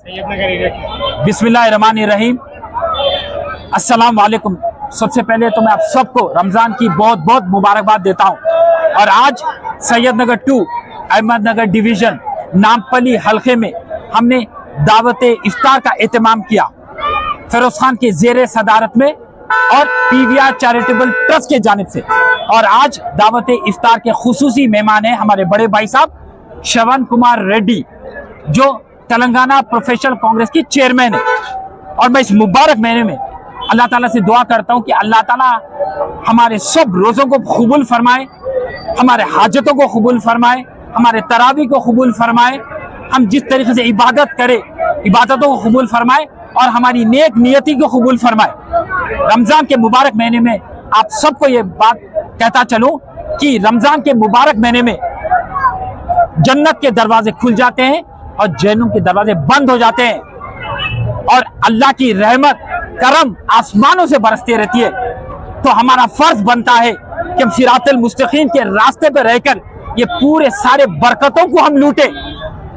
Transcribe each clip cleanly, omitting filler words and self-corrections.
बिस्मिल्लाहिर्रहमानिर्रहीम। अस्सलाम वालेकुम। सबसे पहले तो मैं आप सबको रमज़ान की बहुत बहुत मुबारकबाद देता हूँ। और आज सैयदनगर 2 अहमदनगर डिवीज़न नामपली हल्के में हमने दावत इफ्तार का एहतमाम किया फिरोज खान के ज़ेरे सदारत में और PVR चैरिटेबल ट्रस्ट के जानिब से। और आज दावत इफ्तार के खुसूसी मेहमान हैं हमारे बड़े भाई साहब श्रवण कुमार रेड्डी, जो तेलंगाना प्रोफेशनल कांग्रेस की चेयरमैन है। और मैं इस मुबारक महीने में अल्लाह ताला से दुआ करता हूं कि अल्लाह ताला हमारे सब रोज़ों को कबूल फरमाए, हमारे हाजतों को कबूल फरमाए, हमारे तरावी को कबूल फरमाए, हम जिस तरीके से इबादत करें इबादतों को कबूल फरमाए और हमारी नेक नियति को कबूल फरमाए। रमज़ान के मुबारक महीने में आप सबको ये बात कहता चलूं कि रमज़ान के मुबारक महीने में जन्नत के दरवाजे खुल जाते हैं और जहन्नुम के दरवाजे बंद हो जाते हैं और अल्लाह की रहमत करम आसमानों से बरसती रहती है। तो हमारा फर्ज बनता है कि हम सिरातल मुस्तकीम के रास्ते पर रहकर ये पूरे सारे बरकतों को हम लूटे।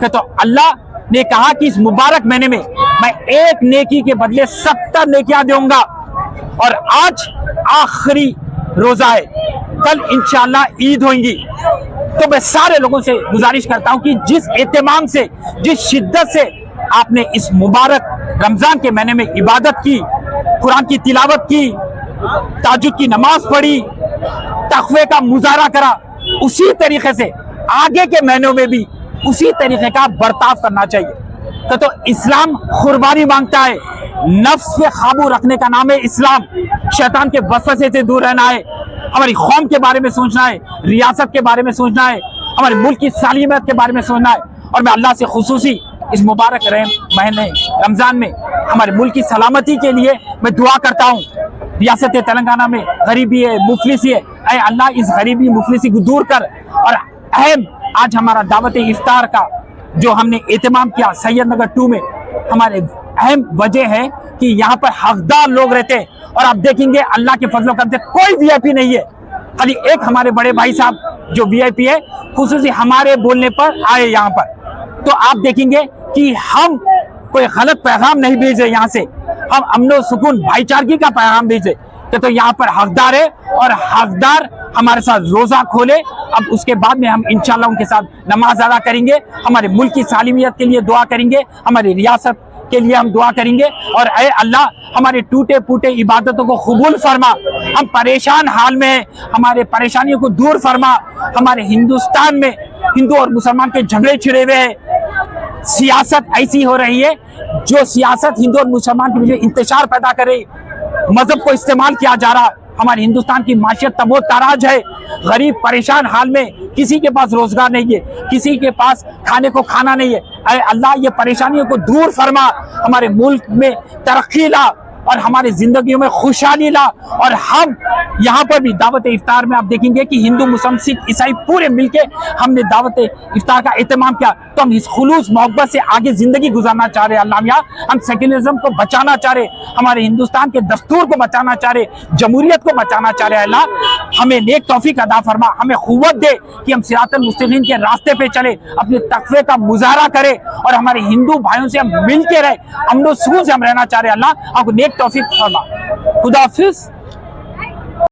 तो अल्लाह ने कहा कि इस मुबारक महीने में मैं एक नेकी के बदले 70 नेकियां दूंगा। और आज आखिरी रोजा है, कल इंशाअल्लाह ईद होगी। तो मैं सारे लोगों से गुजारिश करता हूं कि जिस एहतमाम से, जिस शिद्दत से आपने इस मुबारक रमजान के महीने में इबादत की, कुरान की तिलावत की, ताजुद की नमाज पढ़ी, तक़वे का मुजाहरा करा, उसी तरीके से आगे के महीनों में भी उसी तरीके का बर्ताव करना चाहिए। तो इस्लाम कुर्बानी मांगता है, नफ्स पे काबू रखने का नाम है इस्लाम। शैतान के वसवसे से दूर रहना है, हमारी कौम के बारे में सोचना है, रियासत के बारे में सोचना है, हमारे मुल्क की सालिमत के बारे में सोचना है। और मैं अल्लाह से खुसूसी इस मुबारक महीने रमज़ान में हमारे मुल्क की सलामती के लिए मैं दुआ करता हूँ। रियासत तेलंगाना में गरीबी है, मुफलिसी है, ऐ अल्लाह इस गरीबी मुफलिसी को दूर कर। और अहम आज हमारा दावत इफ्तार का जो हमने एहतमाम किया सैयदनगर 2 में, हमारे अहम वजह है कि यहाँ पर हकदार लोग रहते हैं। और आप देखेंगे अल्लाह के फजल करम से कोई VIP नहीं है, खाली एक हमारे बड़े भाई साहब जो VIP है, खुसूसी हमारे बोलने पर आए यहाँ पर। तो आप देखेंगे कि हम कोई गलत पैगाम नहीं भेजे, यहाँ से हम अमन सुकून भाईचारगी का पैगाम भेजे। तो यहाँ पर हकदार है और हकदार हमारे साथ रोजा खोले। अब उसके बाद में हम इंशाल्लाह उनके साथ नमाज अदा करेंगे, हमारे मुल्क की सालिमियत के लिए दुआ करेंगे, हमारी रियासत के लिए हम दुआ करेंगे। और ऐ अल्लाह हमारे टूटे फूटे इबादतों को कबूल फरमा, हम परेशान हाल में हैं, हमारे परेशानियों को दूर फरमा। हमारे हिंदुस्तान में हिंदू और मुसलमान के झगड़े छिड़े हुए हैं, सियासत ऐसी हो रही है जो सियासत हिंदू और मुसलमान के बीच इंतशार पैदा करे, मजहब को इस्तेमाल किया जा रहा। हमारे हिंदुस्तान की माशियत तबो ताराज है, गरीब परेशान हाल में, किसी के पास रोजगार नहीं है, किसी के पास खाने को खाना नहीं है। ऐ अल्लाह ये परेशानियों को दूर फरमा, हमारे मुल्क में तरक्की ला और हमारी जिंदगियों में खुशहाली ला। और हम यहाँ पर भी दावत इफ्तार में आप देखेंगे कि हिंदू मुसलमान सिख ईसाई पूरे मिलके हमने दावत इफ्तार का एहतमाम किया। तो हम इस खुलूस मोहब्बत से आगे जिंदगी गुजारना चाह रहे हैं अल्लाह मियां, हम सेक्युलरिज्म को बचाना चाह रहे, हमारे हिंदुस्तान के दस्तूर को बचाना चाह रहे, जमहूरियत को बचाना चाह रहे। अल्लाह हमें नेक तौफीक अदा फरमा, हमें कुव्वत दे कि हम सिरातल मुस्तकीम के रास्ते पे चले, अपने तक़वे का मुजाहरा करें और हमारे हिंदू भाइयों से हम मिल के रहे, अमन सुकून से हम रहना चाह रहे। अल्लाह हमको नेक तौफीक फरमा। खुदा हाफिज़।